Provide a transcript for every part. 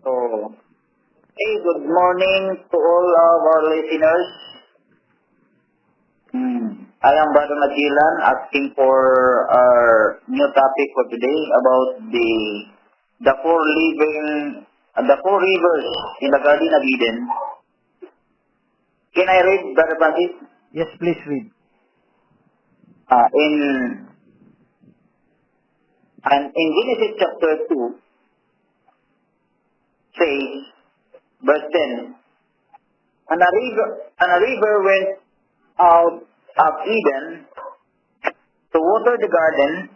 So, hey, good morning to all of our listeners. I am Brother Magellan asking for our new topic for today about the four rivers in the Garden of Eden. Can I read, Brother Francis? Yes, please read. In Genesis chapter 2, says, verse 10, and a river went out of Eden to water the garden,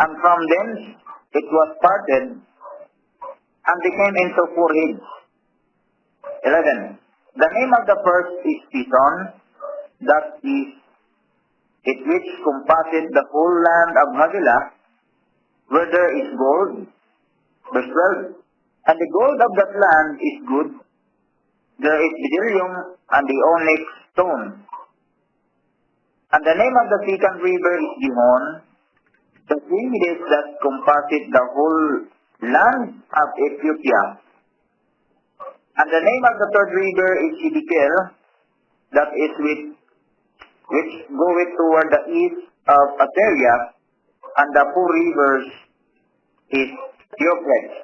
and from thence it was parted and became into four heads. 11. The name of the first is Pison, that is it which compasseth the whole land of Havilah, where there is gold. Verse 12. And the gold of that land is good. There is bdellium and the onyx stone. And the name of the second river is Gihon, the same it is that compasseth the whole land of Ethiopia. And the name of the third river is Hiddekel, that is which goeth toward the east of Assyria, and the four rivers is Euphrates.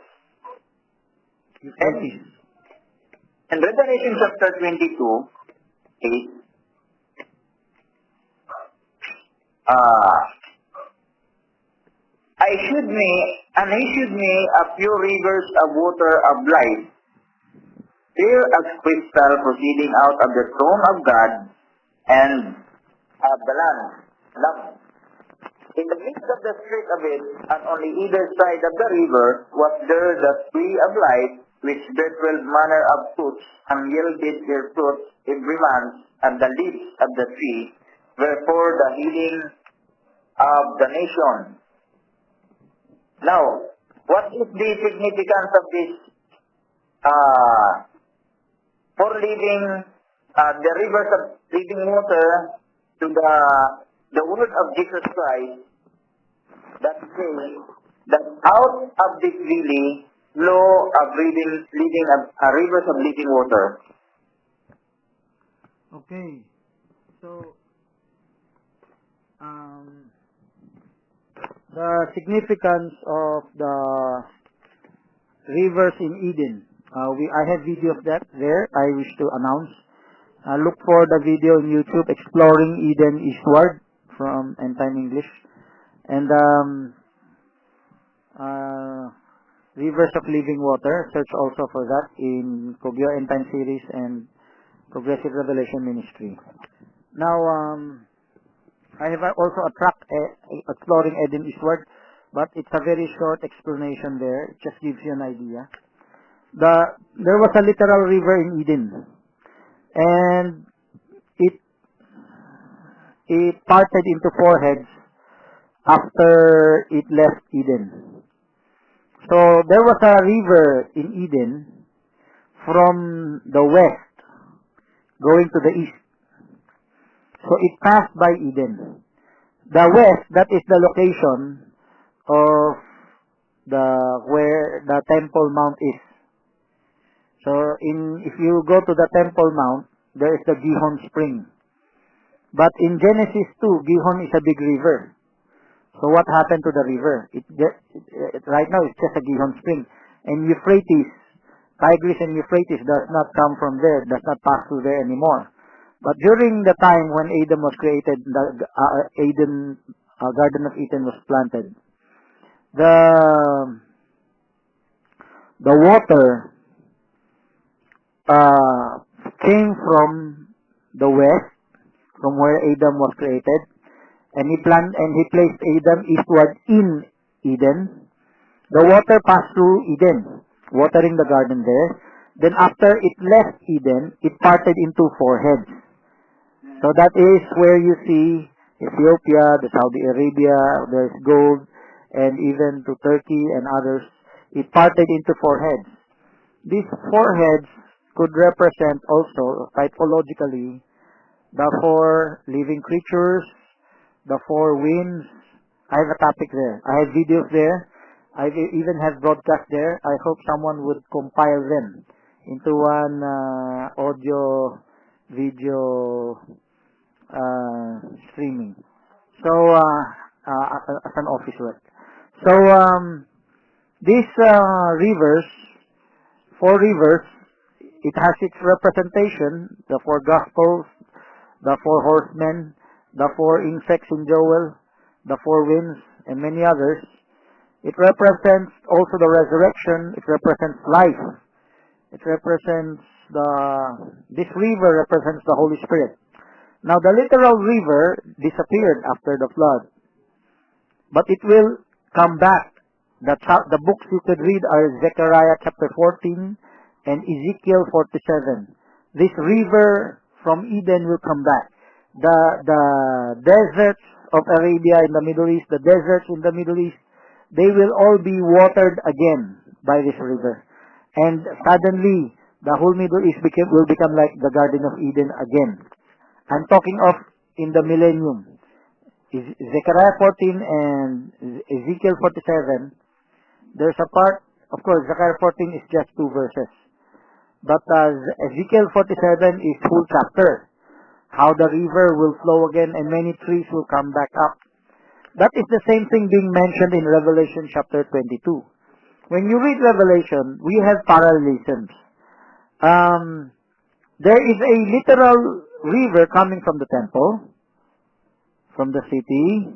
And in Revelation chapter 22, 8, he shewed me a few rivers of water of life, clear as crystal, proceeding out of the throne of God and of the Lamb. In the midst of the street of it, and on the either side of the river, was there the tree of life, which bare 12 manner of fruits, and yielded their fruits every month, and the leaves of the tree were for the healing of the nation. Now, what is the significance of this the rivers of living water to the word of Jesus Christ, that says that out of this valley flow rivers of living water. Okay, so the significance of the rivers in Eden. I have video of that there. I wish to announce. Look for the video on YouTube, Exploring Eden Eastward from EndTimEnglish. And Rivers of Living Water. Search also for that in Kogyo EndTime series and Progressive Revelation Ministry. Now, I have also a track Exploring Eden Eastward, but it's a very short explanation there. It just gives you an idea. There was a literal river in Eden, and it parted into four heads after it left Eden. So there was a river in Eden from the west going to the east. So it passed by Eden. The west, that is the location of where the Temple Mount is. So if you go to the Temple Mount, there is the Gihon Spring. But in Genesis 2, Gihon is a big river. So what happened to the river? Right now it's just a Gihon Spring. And Euphrates, Tigris and Euphrates does not come from there, does not pass through there anymore. But during the time when Adam was created, the Garden of Eden was planted, the water came from the west, from where Adam was created, and he placed Adam eastward in Eden. The water passed through Eden, watering the garden there. Then after it left Eden, it parted into four heads. So that is where you see Ethiopia, the Saudi Arabia, there's gold, and even to Turkey and others. It parted into four heads. These four heads could represent also, typologically, the four living creatures, the four winds. I have a topic there. I have videos there. I even have broadcast there. I hope someone would compile them into one audio, video streaming. So, as an office work. So, these rivers, 4 rivers, it has its representation, the 4 Gospels, the 4 horsemen, the 4 insects in Joel, the 4 winds, and many others. It represents also the resurrection. It represents life. It represents this river represents the Holy Spirit. Now, the literal river disappeared after the flood, but it will come back. The books you could read are Zechariah chapter 14 and Ezekiel 47. This river from Eden will come back. The deserts of Arabia in the Middle East, the deserts in the Middle East, they will all be watered again by this river. And suddenly, the whole Middle East will become like the Garden of Eden again. I'm talking of in the millennium. Zechariah 14 and Ezekiel 47, there's a part, of course, Zechariah 14 is just 2 verses. But Ezekiel 47 is full chapter. How the river will flow again and many trees will come back up. That is the same thing being mentioned in Revelation chapter 22. When you read Revelation, we have parallelisms. There is a literal river coming from the temple, from the city,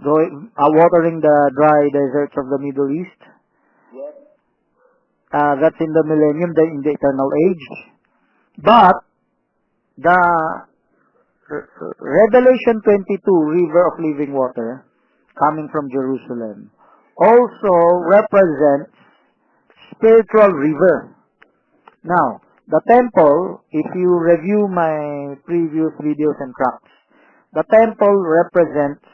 watering the dry deserts of the Middle East. That's in the millennium, in the eternal age. But the Revelation 22, river of living water, coming from Jerusalem, also represents spiritual river. Now, the temple, if you review my previous videos and tracks, the temple represents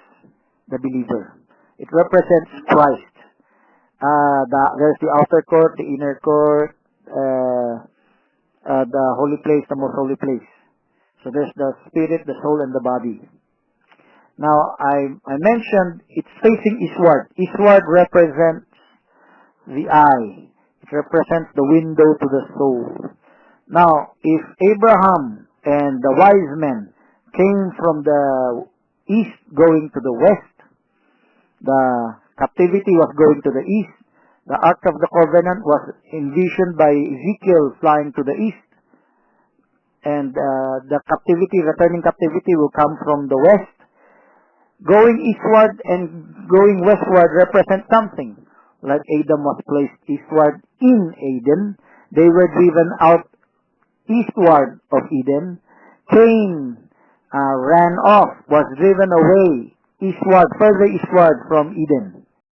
the believer. It represents Christ. There's the outer court, the inner court, the holy place, the most holy place. So there's the spirit, the soul, and the body. Now, I mentioned it's facing eastward. Eastward represents the eye. It represents the window to the soul. Now, if Abraham and the wise men came from the east going to the west, the captivity was going to the east. The Ark of the Covenant was envisioned by Ezekiel flying to the east. And the returning captivity will come from the west. Going eastward and going westward represent something. Like Adam was placed eastward in Eden. They were driven out eastward of Eden. Cain ran off, was driven away eastward, further eastward from Eden.